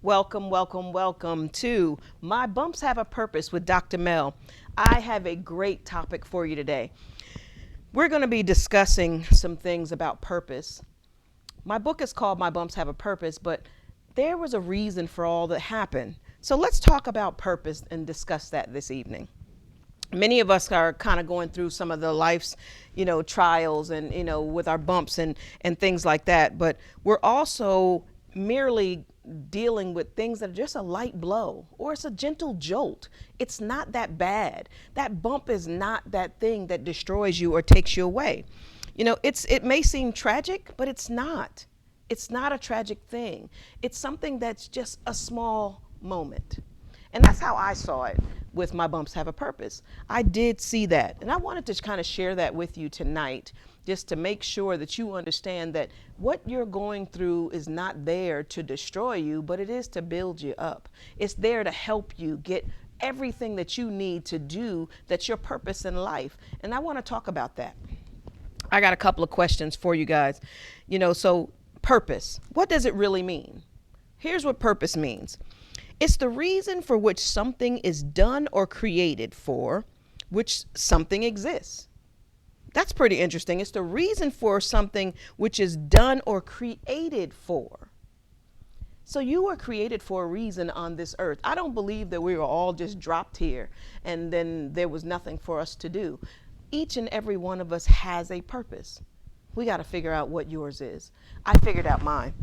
Welcome, welcome, welcome to My Bumps Have a Purpose with Dr. Mel. I have a great topic for you today. We're going to be discussing some things about purpose. My book is called My Bumps Have a Purpose, but there was a reason for all that happened. So let's talk about purpose and discuss that this evening. Many of us are kind of going through some of the life's, trials and, with our bumps and things like that. But we're also merely dealing with things that are just a light blow or it's a gentle jolt. It's not that bad. That bump is not that thing that destroys you or takes you away. It may seem tragic, but it's not. It's not a tragic thing. It's something that's just a small moment. And that's how I saw it with My Bumps Have a Purpose. I did see that. And I wanted to kind of share that with you tonight, just to make sure that you understand that what you're going through is not there to destroy you, but it is to build you up. It's there to help you get everything that you need to do that's your purpose in life. And I want to talk about that. I got a couple of questions for you guys. So purpose, what does it really mean? Here's what purpose means. It's the reason for which something is done or created for which something exists. That's pretty interesting. It's the reason for something which is done or created for. So you were created for a reason on this earth. I don't believe that we were all just dropped here and then there was nothing for us to do. Each and every one of us has a purpose. We got to figure out what yours is. I figured out mine.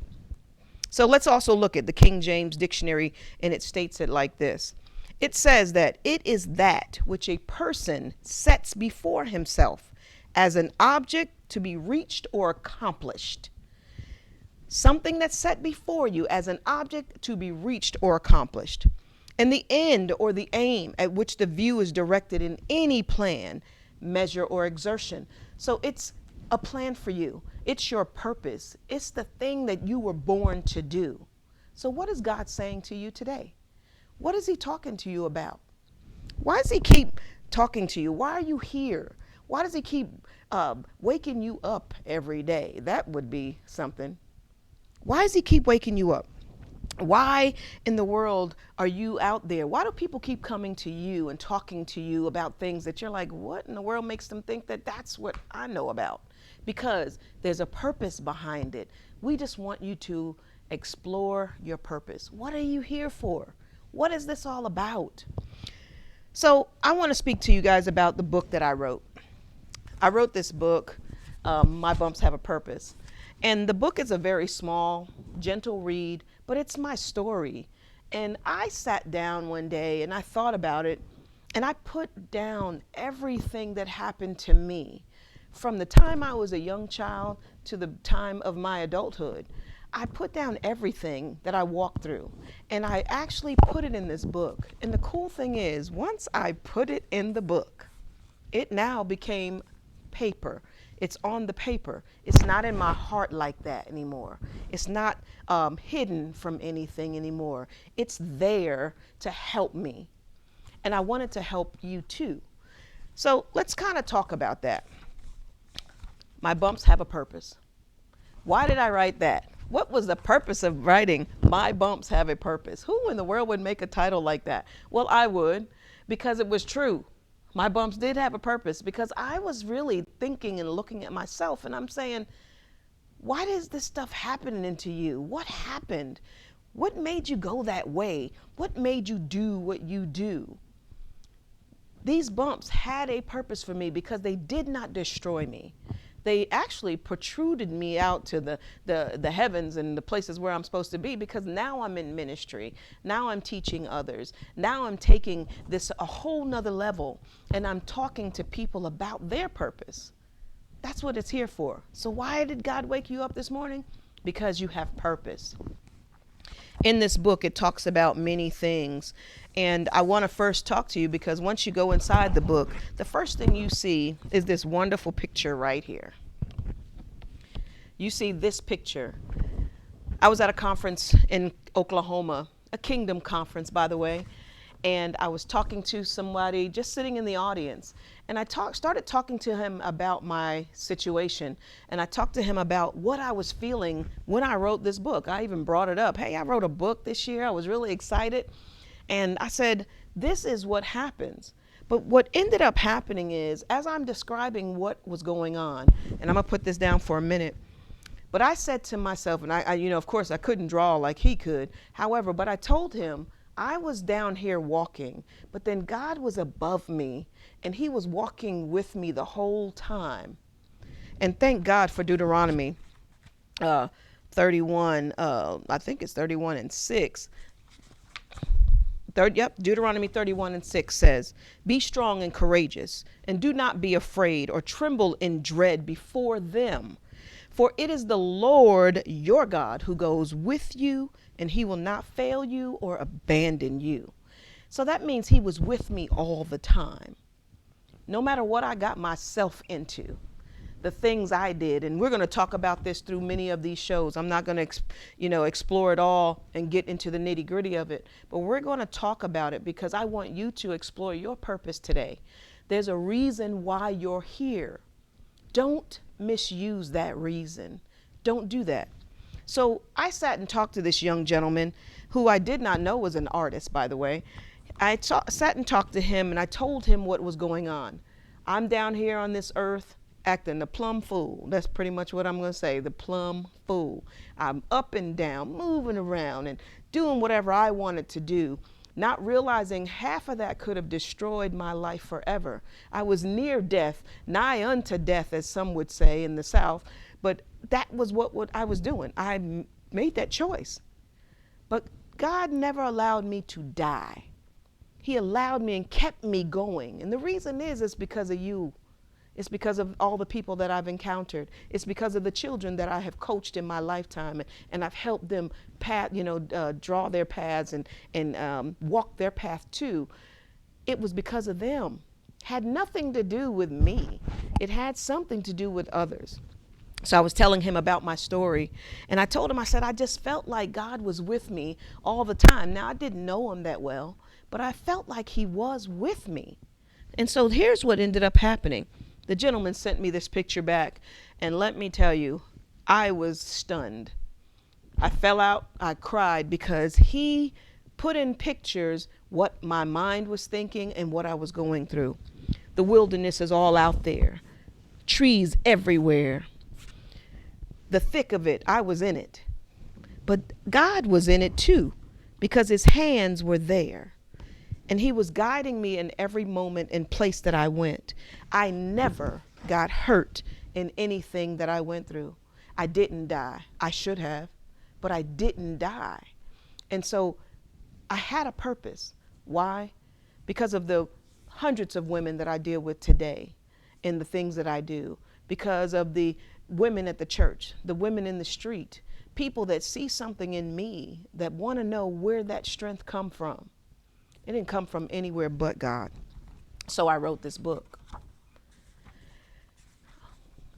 So let's also look at the King James Dictionary, and it states it like this. It says that it is that which a person sets before himself as an object to be reached or accomplished. Something that's set before you as an object to be reached or accomplished. And the end or the aim at which the view is directed in any plan, measure, or exertion. So it's a plan for you. It's your purpose. It's the thing that you were born to do. So what is God saying to you today? What is he talking to you about? Why does he keep talking to you? Why are you here? Why does he keep waking you up every day? That would be something. Why does he keep waking you up? Why in the world are you out there? Why do people keep coming to you and talking to you about things that you're like, what in the world makes them think that that's what I know about? Because there's a purpose behind it. We just want you to explore your purpose. What are you here for? What is this all about? So I want to speak to you guys about the book that I wrote. I wrote this book, My Bumps Have a Purpose. And the book is a very small, gentle read, but it's my story. And I sat down one day and I thought about it, and I put down everything that happened to me from the time I was a young child to the time of my adulthood. I put down everything that I walked through, and I actually put it in this book. And the cool thing is, once I put it in the book, it now became paper. It's on the paper. It's not in my heart like that anymore. It's not hidden from anything anymore. It's there to help me. And I wanted to help you too. So let's kind of talk about that. My bumps have a purpose. Why did I write that? What was the purpose of writing My Bumps Have a Purpose? Who in the world would make a title like that? Well, I would, because it was true. My bumps did have a purpose, because I was really thinking and looking at myself, and I'm saying, why is this stuff happening to you? What happened? What made you go that way? What made you do what you do? These bumps had a purpose for me because they did not destroy me. They actually protruded me out to the heavens and the places where I'm supposed to be, because now I'm in ministry. Now I'm teaching others. Now I'm taking this a whole nother level, and I'm talking to people about their purpose. That's what it's here for. So why did God wake you up this morning? Because you have purpose. In this book, it talks about many things. And I want to first talk to you because once you go inside the book, the first thing you see is this wonderful picture right here. You see this picture. I was at a conference in Oklahoma, a kingdom conference, by the way. and I was talking to somebody just sitting in the audience, and started talking to him about my situation, and I talked to him about what I was feeling when I wrote this book. I even brought it up. Hey, I wrote a book this year. I was really excited, and I said, this is what happens. But what ended up happening is, as I'm describing what was going on, and I'm gonna put this down for a minute, but I said to myself, and of course I couldn't draw like he could. However, but I told him I was down here walking, but then God was above me and he was walking with me the whole time. And thank God for Deuteronomy 31, I think it's 31 and 6. Deuteronomy 31 and 6 says, be strong and courageous, and do not be afraid or tremble in dread before them. For it is the Lord your God who goes with you, and he will not fail you or abandon you. So that means he was with me all the time. No matter what I got myself into, the things I did, and we're going to talk about this through many of these shows. I'm not going to, explore it all and get into the nitty gritty of it, but we're going to talk about it because I want you to explore your purpose today. There's a reason why you're here. Don't misuse that reason. Don't do that. So I sat and talked to this young gentleman who I did not know was an artist, by the way. I sat and talked to him, and I told him what was going on. I'm down here on this earth acting the plumb fool. That's pretty much what I'm going to say, the plumb fool. I'm up and down, moving around and doing whatever I wanted to do, not realizing half of that could have destroyed my life forever. I was near death, nigh unto death, as some would say in the South, but that was what I was doing. I made that choice. But God never allowed me to die. He allowed me and kept me going. And the reason is because of you. It's because of all the people that I've encountered. It's because of the children that I have coached in my lifetime, and I've helped them draw their paths and walk their path too. It was because of them. Had nothing to do with me. It had something to do with others. So I was telling him about my story, and I told him, I said, I just felt like God was with me all the time. Now, I didn't know him that well, but I felt like he was with me. And so here's what ended up happening. The gentleman sent me this picture back, and let me tell you, I was stunned. I fell out, I cried, because he put in pictures what my mind was thinking and what I was going through. The wilderness is all out there, trees everywhere. The thick of it, I was in it. But God was in it too, because his hands were there. And he was guiding me in every moment and place that I went. I never got hurt in anything that I went through. I didn't die. I should have, but I didn't die. And so I had a purpose. Why? Because of the hundreds of women that I deal with today in the things that I do. Because of the women at the church, the women in the street, people that see something in me that want to know where that strength come from. It didn't come from anywhere but God. So I wrote this book.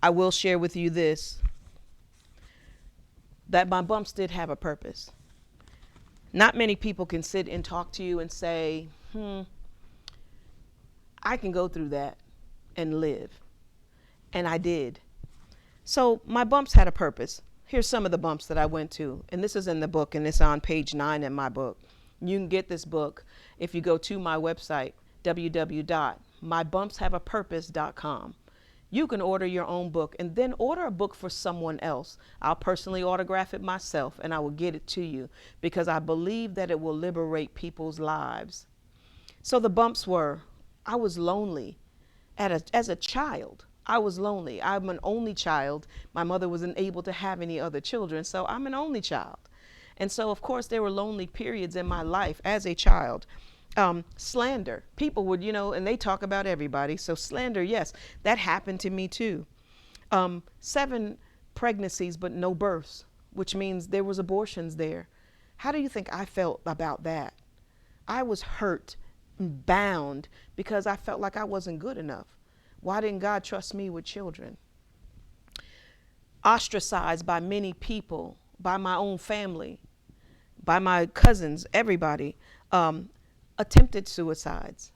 I will share with you this, that my bumps did have a purpose. Not many people can sit and talk to you and say, I can go through that and live. And I did. So my bumps had a purpose. Here's some of the bumps that I went to. And this is in the book, and it's on page 9 in my book. You can get this book if you go to my website, www.mybumpshaveapurpose.com. You can order your own book, and then order a book for someone else. I'll personally autograph it myself, and I will get it to you because I believe that it will liberate people's lives. So the bumps were, I was lonely as a child. I was lonely. I'm an only child. My mother wasn't able to have any other children, so I'm an only child. And so, of course, there were lonely periods in my life as a child. Slander. People would, and they talk about everybody. So slander, yes, that happened to me too. 7 pregnancies, but no births, which means there was abortions there. How do you think I felt about that? I was hurt, bound, because I felt like I wasn't good enough. Why didn't God trust me with children? Ostracized by many people, by my own family, by my cousins, everybody. attempted suicides.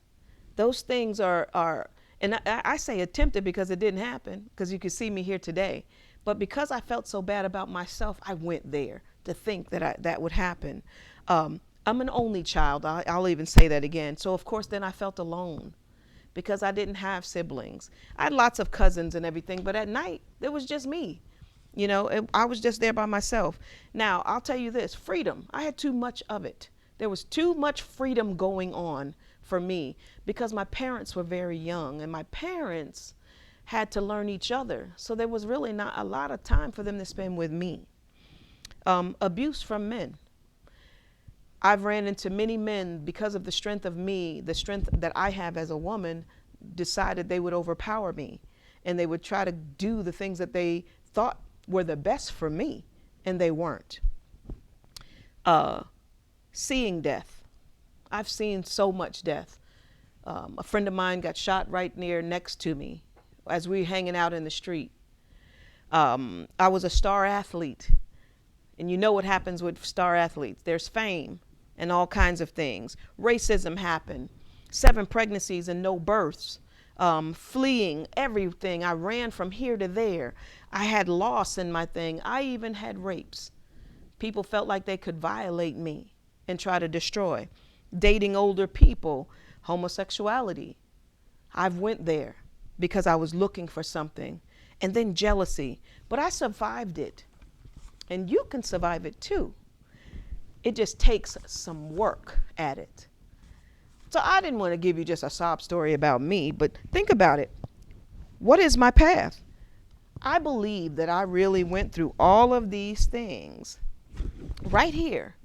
Those things and I say attempted because it didn't happen, because you can see me here today. But because I felt so bad about myself, I went there to think that that would happen. I'm an only child. I'll even say that again. So of course, then I felt alone because I didn't have siblings. I had lots of cousins and everything, but at night, it was just me. I was just there by myself. Now, I'll tell you this, freedom, I had too much of it. There was too much freedom going on for me because my parents were very young and my parents had to learn each other. So there was really not a lot of time for them to spend with me. Abuse from men. I've ran into many men because of the strength of me, the strength that I have as a woman, decided they would overpower me and they would try to do the things that they thought were the best for me, and they weren't. Seeing death. I've seen so much death. A friend of mine got shot right next to me as we were hanging out in the street. I was a star athlete, and you know what happens with star athletes. There's fame and all kinds of things. Racism happened. 7 pregnancies and no births. Fleeing everything. I ran from here to there. I had loss in my thing. I even had rapes. People felt like they could violate me and try to destroy. Dating older people, homosexuality. I've went there because I was looking for something. And then jealousy. But I survived it. And you can survive it too. It just takes some work at it. So I didn't want to give you just a sob story about me, but think about it. What is my path? I believe that I really went through all of these things right here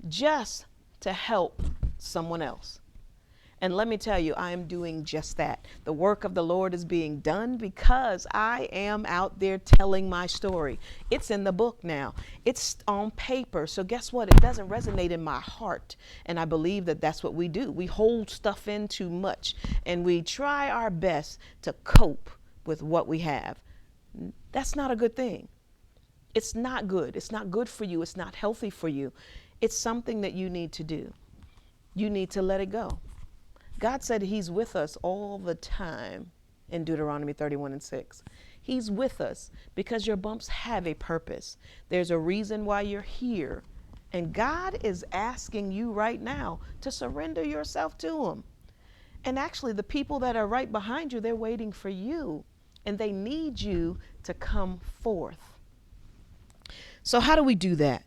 just to help someone else. And let me tell you, I am doing just that. The work of the Lord is being done because I am out there telling my story. It's in the book now. It's on paper. So guess what? It doesn't resonate in my heart. And I believe that that's what we do. We hold stuff in too much and we try our best to cope with what we have. That's not a good thing. It's not good. It's not good for you. It's not healthy for you. It's something that you need to do. You need to let it go. God said he's with us all the time in Deuteronomy 31:6. He's with us because your bumps have a purpose. There's a reason why you're here. And God is asking you right now to surrender yourself to him. And actually, the people that are right behind you, they're waiting for you. And they need you to come forth. So how do we do that?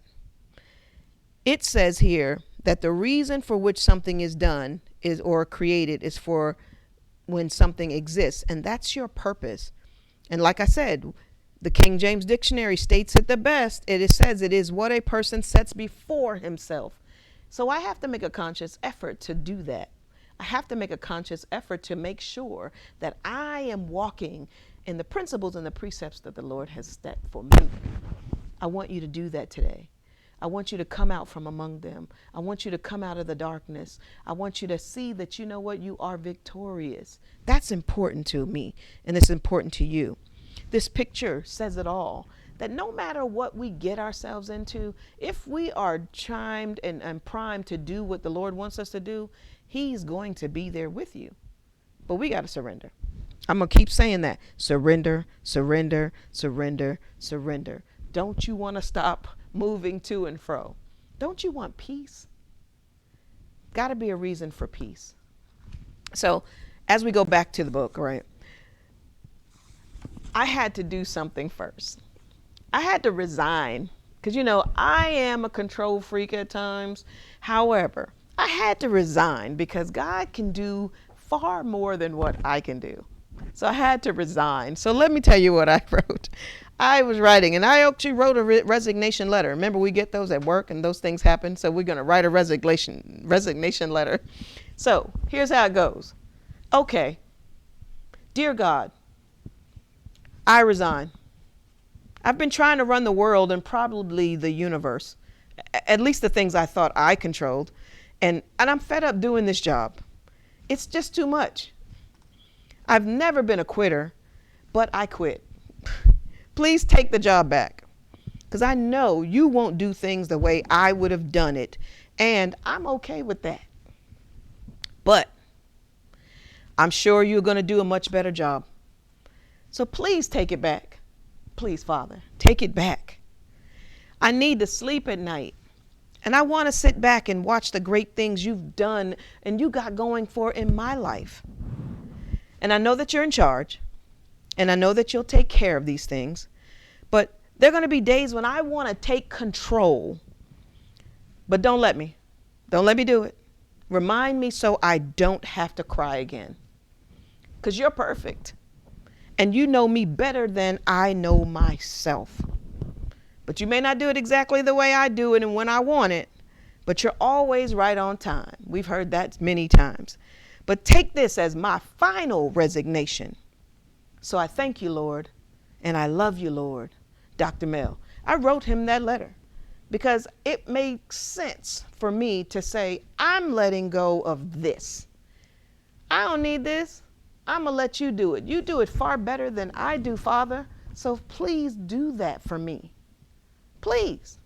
It says here that the reason for which something is done or created is for when something exists, and that's your purpose. And like I said, the King James Dictionary states it the best. It says it is what a person sets before himself. So I have to make a conscious effort to do that. I have to make a conscious effort to make sure that I am walking in the principles and the precepts that the Lord has set for me. I want you to do that today. I want you to come out from among them. I want you to come out of the darkness. I want you to see that, you know what, you are victorious. That's important to me, and it's important to you. This picture says it all, that no matter what we get ourselves into, if we are chimed and primed to do what the Lord wants us to do, he's going to be there with you. But we got to surrender. I'm going to keep saying that. Surrender, surrender, surrender, surrender. Don't you want to stop moving to and fro? Don't you want peace? Got to be a reason for peace. So as we go back to the book, right, I had to do something first. I had to resign because, you know, I am a control freak at times. However, I had to resign because God can do far more than what I can do. So I had to resign. So let me tell you what I wrote. I was writing, and I actually wrote a resignation letter. Remember, we get those at work and those things happen. So we're going to write a resignation letter. So here's how it goes. Okay. Dear God, I resign. I've been trying to run the world and probably the universe, at least the things I thought I controlled. And I'm fed up doing this job. It's just too much. I've never been a quitter, but I quit. Please take the job back, because I know you won't do things the way I would have done it, and I'm okay with that. But I'm sure you're going to do a much better job. So please take it back. Please, Father, take it back. I need to sleep at night. And I want to sit back and watch the great things you've done and you got going for in my life. And I know that you're in charge. And I know that you'll take care of these things. But there are going to be days when I want to take control. But don't let me. Don't let me do it. Remind me so I don't have to cry again. Because you're perfect. And you know me better than I know myself. But you may not do it exactly the way I do it and when I want it. But you're always right on time. We've heard that many times. But take this as my final resignation. So I thank you, Lord. And I love you, Lord. Dr. Mel. I wrote him that letter because it makes sense for me to say, I'm letting go of this. I don't need this. I'm going to let you do it. You do it far better than I do, Father. So please do that for me. Please.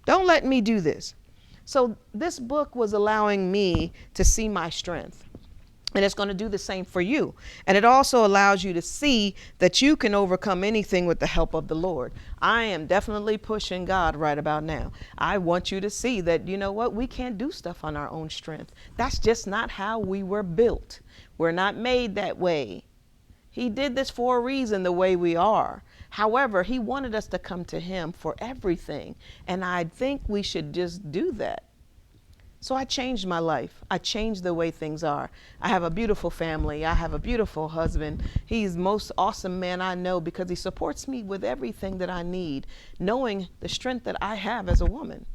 Don't let me do this. So this book was allowing me to see my strength. And it's going to do the same for you. And it also allows you to see that you can overcome anything with the help of the Lord. I am definitely pushing God right about now. I want you to see that, you know what, we can't do stuff on our own strength. That's just not how we were built. We're not made that way. He did this for a reason the way we are. However, he wanted us to come to him for everything. And I think we should just do that. So I changed my life. I changed the way things are. I have a beautiful family. I have a beautiful husband. He's the most awesome man I know because he supports me with everything that I need, knowing the strength that I have as a woman.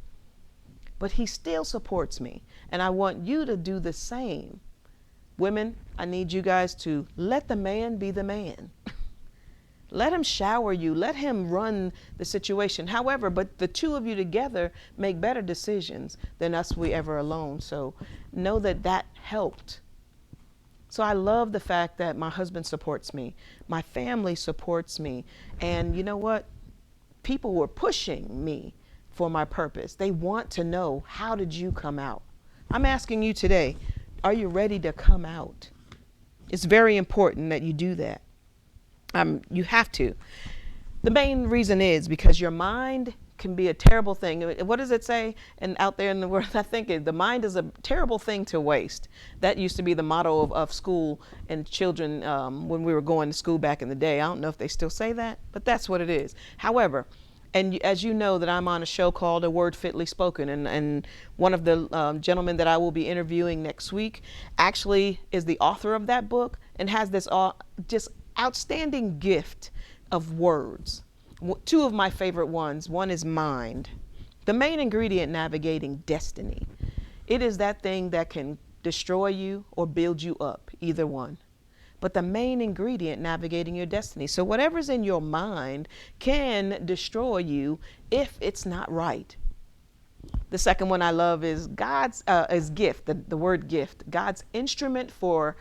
But he still supports me. And I want you to do the same. Women, I need you guys to let the man be the man. Let him shower you. Let him run the situation. However, but the two of you together make better decisions than us we ever alone. So know that that helped. So I love the fact that my husband supports me. My family supports me. And you know what? People were pushing me for my purpose. They want to know, how did you come out? I'm asking you today, are you ready to come out? It's very important that you do that. You have to. The main reason is because your mind can be a terrible thing. What does it say? And out there in the world, I think the mind is a terrible thing to waste. That used to be the motto of school and children when we were going to school back in the day. I don't know if they still say that, but that's what it is. However, and as you know that I'm on a show called A Word Fitly Spoken, and one of the gentlemen that I will be interviewing next week actually is the author of that book and has this just outstanding gift of words. Two of my favorite ones. One is mind. The main ingredient navigating destiny. It is that thing that can destroy you or build you up, either one. But the main ingredient navigating your destiny. So whatever's in your mind can destroy you if it's not right. The second one I love is God's is gift, the word gift, God's instrument for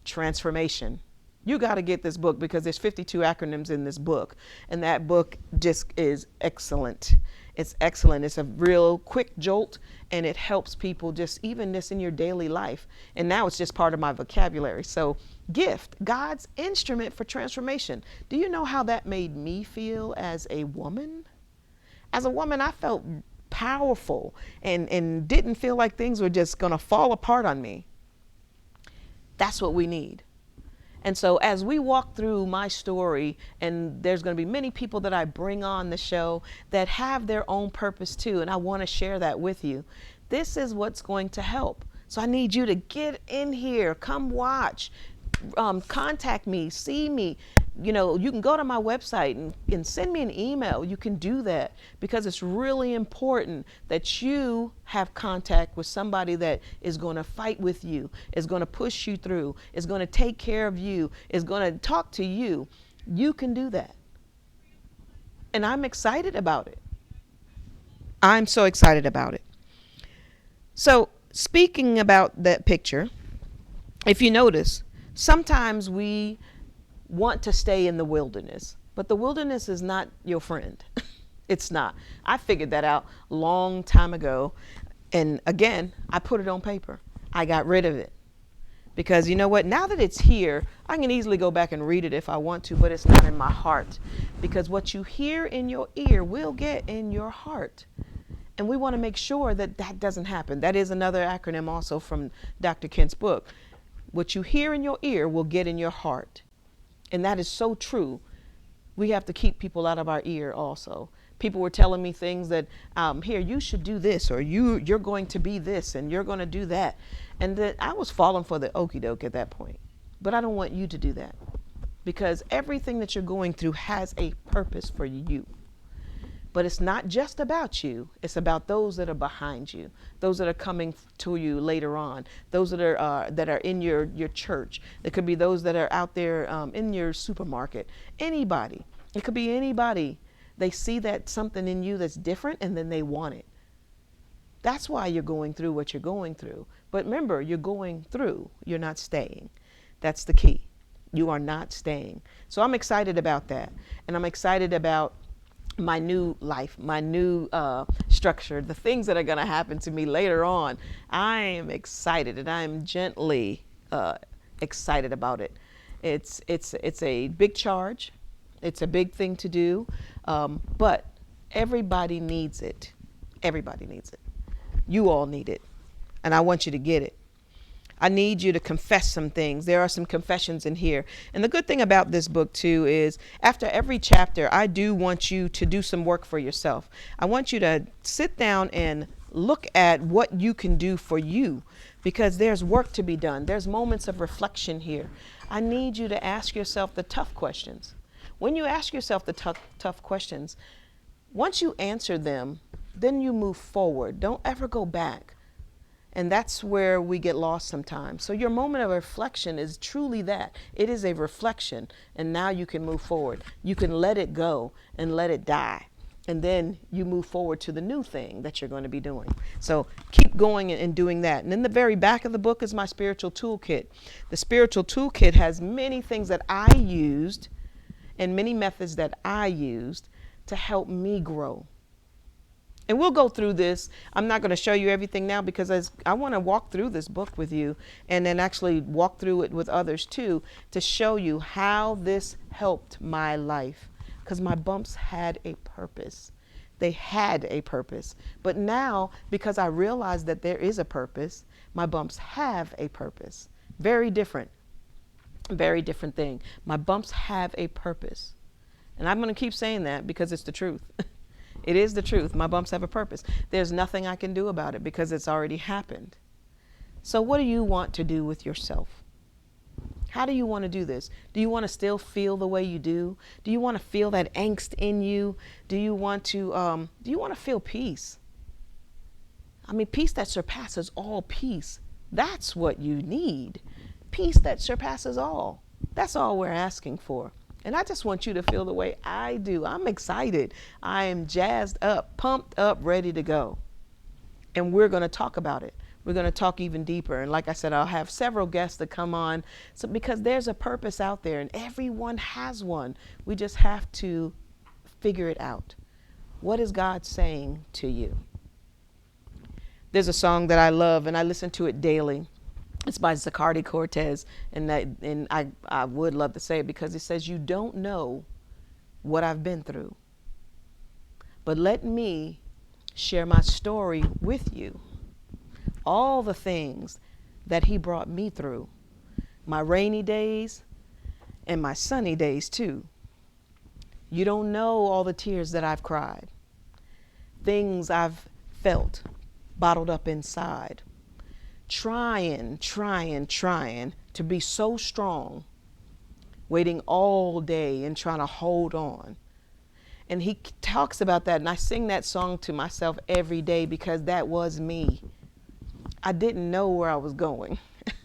transformation. You got to get this book because there's 52 acronyms in this book. And that book just is excellent. It's excellent. It's a real quick jolt and it helps people just even this in your daily life. And now it's just part of my vocabulary. So gift, God's instrument for transformation. Do you know how that made me feel as a woman? As a woman, I felt powerful and didn't feel like things were just going to fall apart on me. That's what we need. And so as we walk through my story, and there's going to be many people that I bring on the show that have their own purpose too, and I want to share that with you. This is what's going to help. So I need you to get in here, come watch, contact me, see me. You know, you can go to my website and send me an email. You can do that because it's really important that you have contact with somebody that is going to fight with you, is going to push you through, is going to take care of you, is going to talk to you. You can do that. And I'm excited about it. I'm so excited about it. So speaking about that picture, if you notice, sometimes we want to stay in the wilderness, but the wilderness is not your friend. It's not. I figured that out a long time ago. And again, I put it on paper. I got rid of it. Because you know what? Now that it's here, I can easily go back and read it if I want to, but it's not in my heart. Because what you hear in your ear will get in your heart. And we want to make sure that that doesn't happen. That is another acronym also from Dr. Kent's book. What you hear in your ear will get in your heart. And that is so true. We have to keep people out of our ear also. People were telling me things that, here, you should do this, or you're going to be this, and you're going to do that. And that I was falling for the okie doke at that point. But I don't want you to do that. Because everything that you're going through has a purpose for you. But it's not just about you. It's about those that are behind you, those that are coming to you later on, those that are in your church. It could be those that are out there in your supermarket. Anybody. It could be anybody. They see that something in you that's different, and then they want it. That's why you're going through what you're going through. But remember, you're going through. You're not staying. That's the key. You are not staying. So I'm excited about that. And I'm excited about my new life, my new structure, the things that are going to happen to me later on. I am excited, and I am gently excited about it. It's a big charge. It's a big thing to do, but everybody needs it. Everybody needs it. You all need it, and I want you to get it. I need you to confess some things. There are some confessions in here. And the good thing about this book, too, is after every chapter, I do want you to do some work for yourself. I want you to sit down and look at what you can do for you, because there's work to be done. There's moments of reflection here. I need you to ask yourself the tough questions. When you ask yourself the tough questions, once you answer them, then you move forward. Don't ever go back. And that's where we get lost sometimes. So your moment of reflection is truly that. It is a reflection. And now you can move forward. You can let it go and let it die. And then you move forward to the new thing that you're going to be doing. So keep going and doing that. And in the very back of the book is my spiritual toolkit. The spiritual toolkit has many things that I used and many methods that I used to help me grow. And we'll go through this. I'm not going to show you everything now, because I want to walk through this book with you, and then actually walk through it with others too, to show you how this helped my life. Because my bumps had a purpose. They had a purpose. But now, because I realized that there is a purpose, my bumps have a purpose. Very different thing. My bumps have a purpose. And I'm going to keep saying that because it's the truth. It is the truth. My bumps have a purpose. There's nothing I can do about it because it's already happened. So what do you want to do with yourself? How do you want to do this? Do you want to still feel the way you do? Do you want to feel that angst in you? Do you want to feel peace? I mean, peace that surpasses all peace. That's what you need. Peace that surpasses all. That's all we're asking for. And I just want you to feel the way I do. I'm excited. I am jazzed up, pumped up, ready to go. And we're going to talk about it. We're going to talk even deeper. And like I said, I'll have several guests that come on. So because there's a purpose out there, and everyone has one. We just have to figure it out. What is God saying to you? There's a song that I love, and I listen to it daily. It's by Zaccardi Cortez, and I would love to say it because it says, "You don't know what I've been through, but let me share my story with you. All the things that he brought me through, my rainy days and my sunny days too. You don't know all the tears that I've cried, things I've felt bottled up inside. Trying to be so strong, waiting all day and trying to hold on." And he talks about that, and I sing that song to myself every day because that was me. I didn't know where I was going.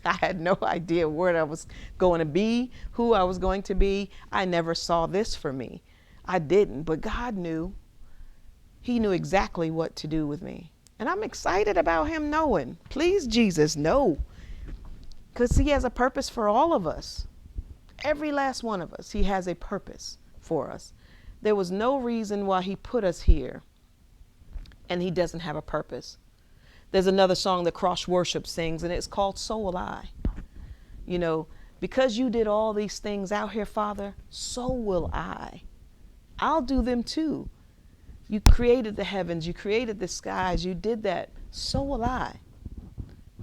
I had no idea where I was going to be, who I was going to be. I never saw this for me. I didn't, but God knew. He knew exactly what to do with me. And I'm excited about him knowing. Please, Jesus, know. Because he has a purpose for all of us. Every last one of us, he has a purpose for us. There was no reason why he put us here and he doesn't have a purpose. There's another song that Cross Worship sings, and it's called So Will I. You know, because you did all these things out here, Father, so will I. I'll do them too. You created the heavens, you created the skies, you did that. So will I.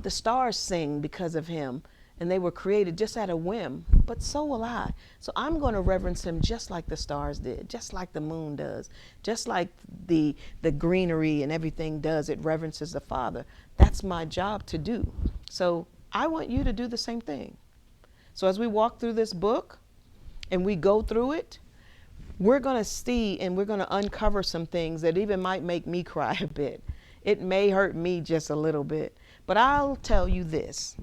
The stars sing because of him, and they were created just at a whim, but so will I. So I'm going to reverence him just like the stars did, just like the moon does, just like the greenery and everything does. It reverences the Father. That's my job to do. So I want you to do the same thing. So as we walk through this book and we go through it, we're going to see and we're going to uncover some things that even might make me cry a bit. It may hurt me just a little bit, but I'll tell you this.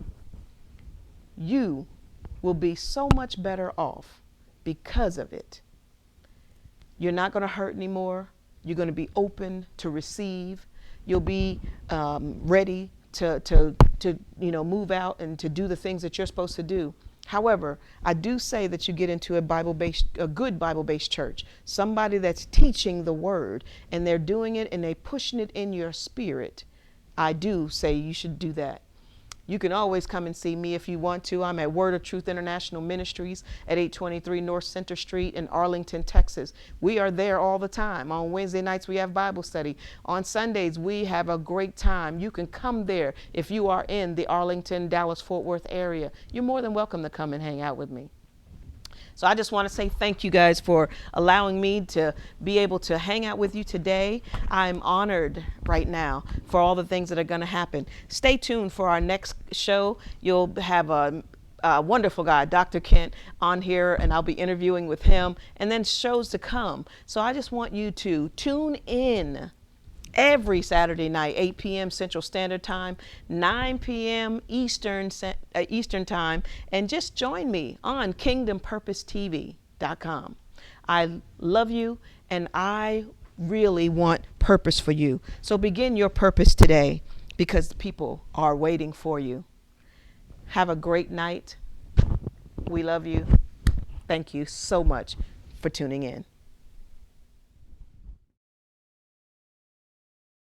You will be so much better off because of it. You're not going to hurt anymore. You're going to be open to receive. You'll be ready to move out and to do the things that you're supposed to do. However, I do say that you get into a good Bible-based church, somebody that's teaching the word, and they're doing it and they're pushing it in your spirit. I do say you should do that. You can always come and see me if you want to. I'm at Word of Truth International Ministries at 823 North Center Street in Arlington, Texas. We are there all the time. On Wednesday nights, we have Bible study. On Sundays, we have a great time. You can come there if you are in the Arlington, Dallas, Fort Worth area. You're more than welcome to come and hang out with me. So I just want to say thank you guys for allowing me to be able to hang out with you today. I'm honored right now for all the things that are going to happen. Stay tuned for our next show. You'll have a wonderful guy, Dr. Kent, on here, and I'll be interviewing with him, and then shows to come. So I just want you to tune in every Saturday night, 8 p.m. Central Standard Time, 9 p.m. Eastern Time, and just join me on kingdompurposetv.com. I love you, and I really want purpose for you. So begin your purpose today, because people are waiting for you. Have a great night. We love you. Thank you so much for tuning in.